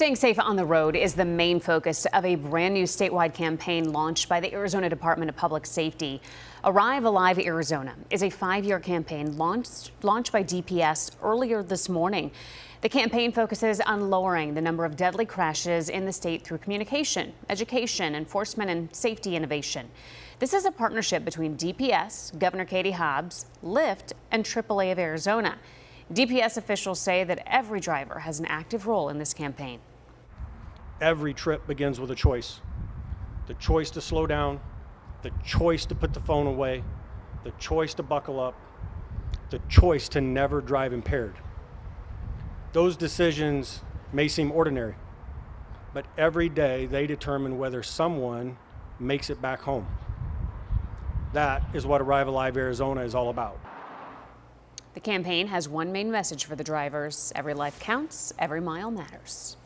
Staying safe on the road is the main focus of a brand new statewide campaign launched by the Arizona Department of Public Safety. Arrive Alive Arizona is a 5-year campaign launched by DPS earlier this morning. The campaign focuses on lowering the number of deadly crashes in the state through communication, education, enforcement, and safety innovation. This is a partnership between DPS, Governor Katie Hobbs, Lyft, and AAA of Arizona. DPS officials say that every driver has an active role in this campaign. Every trip begins with a choice. The choice to slow down, the choice to put the phone away, the choice to buckle up, the choice to never drive impaired. Those decisions may seem ordinary, but every day they determine whether someone makes it back home. That is what Arrive Alive Arizona is all about. The campaign has one main message for the drivers: every life counts, every mile matters.